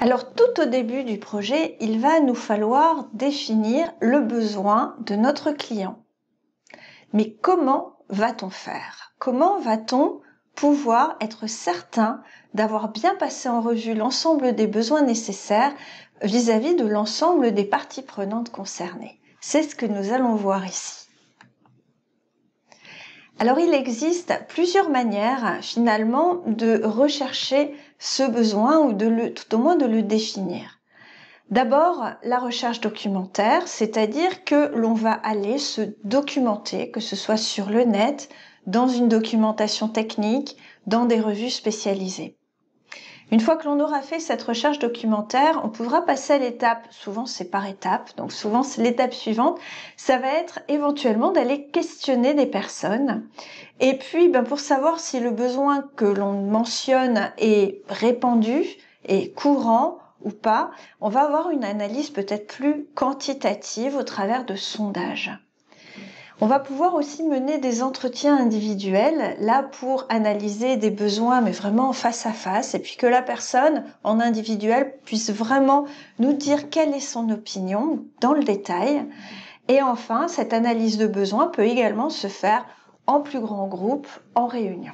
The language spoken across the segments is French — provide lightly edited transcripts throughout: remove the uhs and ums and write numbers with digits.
Alors tout au début du projet, il va nous falloir définir le besoin de notre client. Mais comment va-t-on faire? Comment va-t-on pouvoir être certain d'avoir bien passé en revue l'ensemble des besoins nécessaires vis-à-vis de l'ensemble des parties prenantes concernées? C'est ce que nous allons voir ici. Alors il existe plusieurs manières finalement de rechercher ce besoin ou tout au moins de le définir. D'abord, la recherche documentaire, c'est-à-dire que l'on va aller se documenter, que ce soit sur le net, dans une documentation technique, dans des revues spécialisées. Une fois que l'on aura fait cette recherche documentaire, on pourra passer à l'étape, souvent c'est par étape, donc souvent c'est l'étape suivante, ça va être éventuellement d'aller questionner des personnes. Et puis pour savoir si le besoin que l'on mentionne est répandu, est courant ou pas, on va avoir une analyse peut-être plus quantitative au travers de sondages. On va pouvoir aussi mener des entretiens individuels, là pour analyser des besoins, mais vraiment face à face, et puis que la personne, en individuel, puisse vraiment nous dire quelle est son opinion dans le détail. Et enfin, cette analyse de besoins peut également se faire en plus grand groupe, en réunion.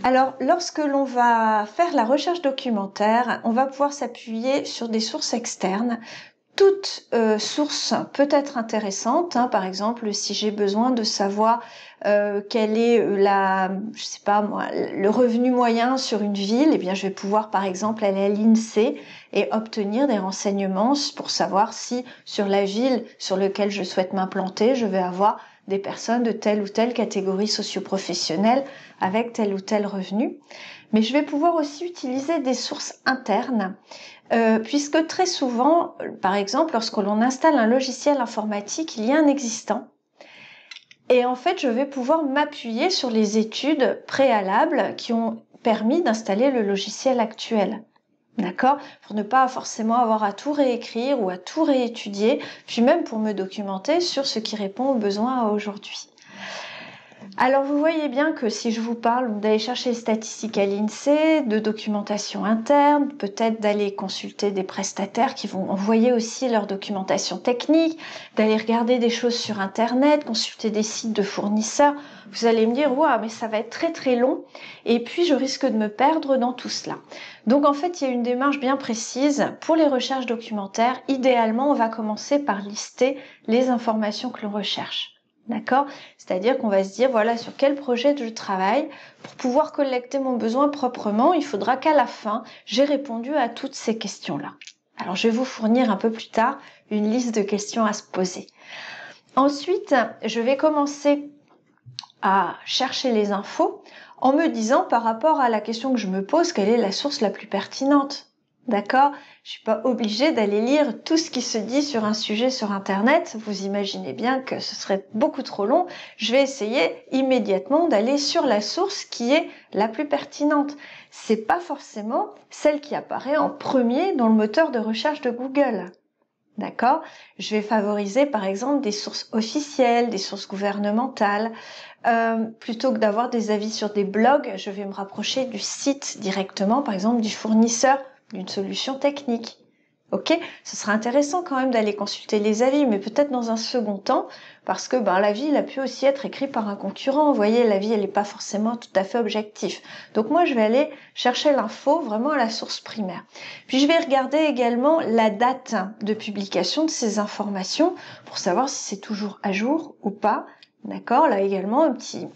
Alors, lorsque l'on va faire la recherche documentaire, on va pouvoir s'appuyer sur des sources externes. Toute source peut être intéressante, par exemple si j'ai besoin de savoir quel est je sais pas moi, le revenu moyen sur une ville, eh bien je vais pouvoir par exemple aller à l'INSEE et obtenir des renseignements pour savoir si sur la ville sur laquelle je souhaite m'implanter, je vais avoir des personnes de telle ou telle catégorie socio-professionnelle avec tel ou tel revenu. Mais je vais pouvoir aussi utiliser des sources internes, puisque très souvent, par exemple, lorsque l'on installe un logiciel informatique, il y a un existant. Et en fait, je vais pouvoir m'appuyer sur les études préalables qui ont permis d'installer le logiciel actuel. D'accord? Pour ne pas forcément avoir à tout réécrire ou à tout réétudier, puis même pour me documenter sur ce qui répond aux besoins aujourd'hui. Alors vous voyez bien que si je vous parle d'aller chercher les statistiques à l'INSEE, de documentation interne, peut-être d'aller consulter des prestataires qui vont envoyer aussi leur documentation technique, d'aller regarder des choses sur internet, consulter des sites de fournisseurs, vous allez me dire « Waouh, mais ça va être très très long et puis je risque de me perdre dans tout cela ». Donc en fait, il y a une démarche bien précise pour les recherches documentaires. Idéalement, on va commencer par lister les informations que l'on recherche. D'accord? C'est-à-dire qu'on va se dire, voilà, sur quel projet je travaille. Pour pouvoir collecter mon besoin proprement, il faudra qu'à la fin, j'ai répondu à toutes ces questions-là. Alors, je vais vous fournir un peu plus tard une liste de questions à se poser. Ensuite, je vais commencer à chercher les infos en me disant, par rapport à la question que je me pose, quelle est la source la plus pertinente? D'accord? Je suis pas obligée d'aller lire tout ce qui se dit sur un sujet sur Internet. Vous imaginez bien que ce serait beaucoup trop long. Je vais essayer immédiatement d'aller sur la source qui est la plus pertinente. C'est pas forcément celle qui apparaît en premier dans le moteur de recherche de Google. D'accord? Je vais favoriser par exemple des sources officielles, des sources gouvernementales. Plutôt que d'avoir des avis sur des blogs, je vais me rapprocher du site directement, par exemple du fournisseur d'une solution technique. Ok, ce sera intéressant quand même d'aller consulter les avis, mais peut-être dans un second temps, parce que l'avis il a pu aussi être écrit par un concurrent. Vous voyez, l'avis elle n'est pas forcément tout à fait objectif. Donc moi je vais aller chercher l'info vraiment à la source primaire. Puis je vais regarder également la date de publication de ces informations pour savoir si c'est toujours à jour ou pas. D'accord, là également une petite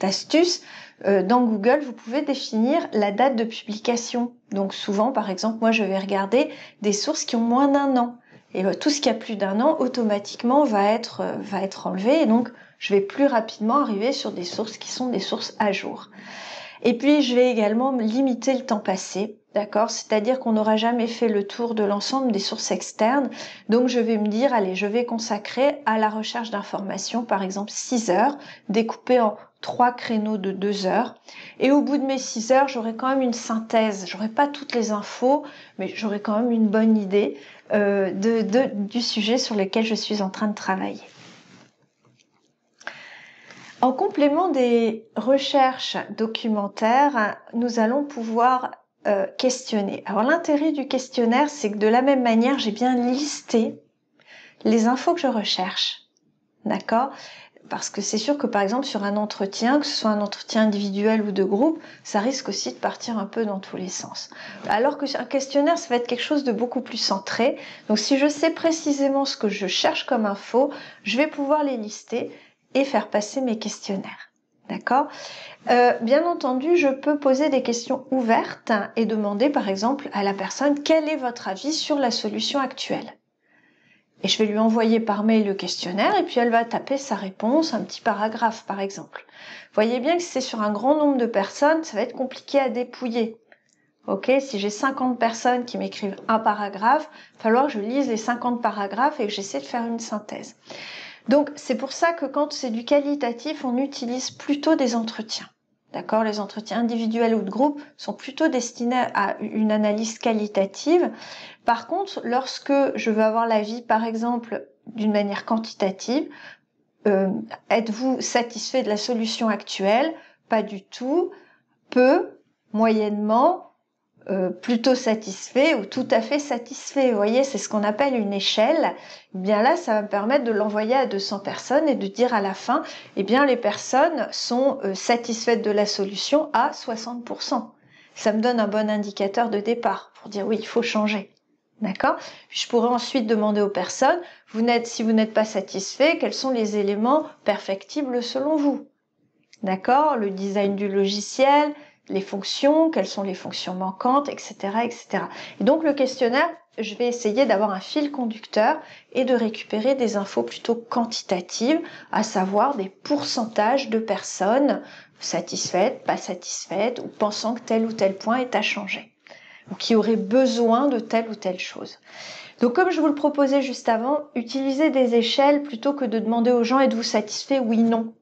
astuce. Dans Google, vous pouvez définir la date de publication. Donc souvent, par exemple, moi je vais regarder des sources qui ont moins d'1 an. Et tout ce qui a plus d'1 an, automatiquement, va être enlevé. Et donc, je vais plus rapidement arriver sur des sources qui sont des sources à jour. Et puis, je vais également limiter le temps passé. D'accord? C'est-à-dire qu'on n'aura jamais fait le tour de l'ensemble des sources externes. Donc, je vais me dire, allez, je vais consacrer à la recherche d'informations, par exemple, 6 heures, découpées en 3 créneaux de 2 heures. Et au bout de mes 6 heures, j'aurai quand même une synthèse. J'aurai pas toutes les infos, mais j'aurai quand même une bonne idée du sujet sur lequel je suis en train de travailler. En complément des recherches documentaires, nous allons pouvoir questionner. Alors l'intérêt du questionnaire, c'est que de la même manière, j'ai bien listé les infos que je recherche. D'accord ? Parce que c'est sûr que par exemple sur un entretien, que ce soit un entretien individuel ou de groupe, ça risque aussi de partir un peu dans tous les sens. Alors que un questionnaire, ça va être quelque chose de beaucoup plus centré. Donc si je sais précisément ce que je cherche comme info, je vais pouvoir les lister et faire passer mes questionnaires. D'accord ? Bien entendu, je peux poser des questions ouvertes et demander par exemple à la personne quel est votre avis sur la solution actuelle. Et je vais lui envoyer par mail le questionnaire et puis elle va taper sa réponse, un petit paragraphe par exemple. Vous voyez bien que si c'est sur un grand nombre de personnes, ça va être compliqué à dépouiller. Ok, si j'ai 50 personnes qui m'écrivent un paragraphe, il va falloir que je lise les 50 paragraphes et que j'essaie de faire une synthèse. Donc c'est pour ça que quand c'est du qualitatif, on utilise plutôt des entretiens. D'accord ? Les entretiens individuels ou de groupe sont plutôt destinés à une analyse qualitative. Par contre, lorsque je veux avoir l'avis, par exemple, d'une manière quantitative, êtes-vous satisfait de la solution actuelle ? Pas du tout. Peu, moyennement, plutôt satisfait ou tout à fait satisfait. Vous voyez, c'est ce qu'on appelle une échelle. Eh bien là, ça va me permettre de l'envoyer à 200 personnes et de dire à la fin, eh bien les personnes sont satisfaites de la solution à 60%. Ça me donne un bon indicateur de départ pour dire oui, il faut changer. D'accord ? Je pourrais ensuite demander aux personnes, si vous n'êtes pas satisfait, quels sont les éléments perfectibles selon vous ? D'accord ? Le design du logiciel, les fonctions, quelles sont les fonctions manquantes, etc., etc. Et donc le questionnaire, je vais essayer d'avoir un fil conducteur et de récupérer des infos plutôt quantitatives, à savoir des pourcentages de personnes satisfaites, pas satisfaites, ou pensant que tel ou tel point est à changer, ou qui auraient besoin de telle ou telle chose. Donc comme je vous le proposais juste avant, utilisez des échelles plutôt que de demander aux gens « êtes-vous satisfait ?» oui, non.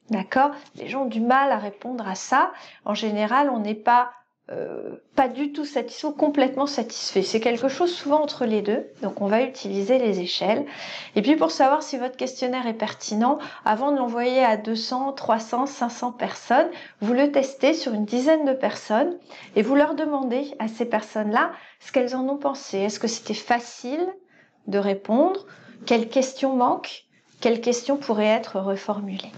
D'accord ? Les gens ont du mal à répondre à ça. En général, on n'est pas du tout satisfait ou complètement satisfait. C'est quelque chose souvent entre les deux. Donc, on va utiliser les échelles. Et puis, pour savoir si votre questionnaire est pertinent, avant de l'envoyer à 200, 300, 500 personnes, vous le testez sur une dizaine de personnes et vous leur demandez à ces personnes-là ce qu'elles en ont pensé. Est-ce que c'était facile de répondre ? Quelles questions manquent ? Quelles questions pourraient être reformulées ?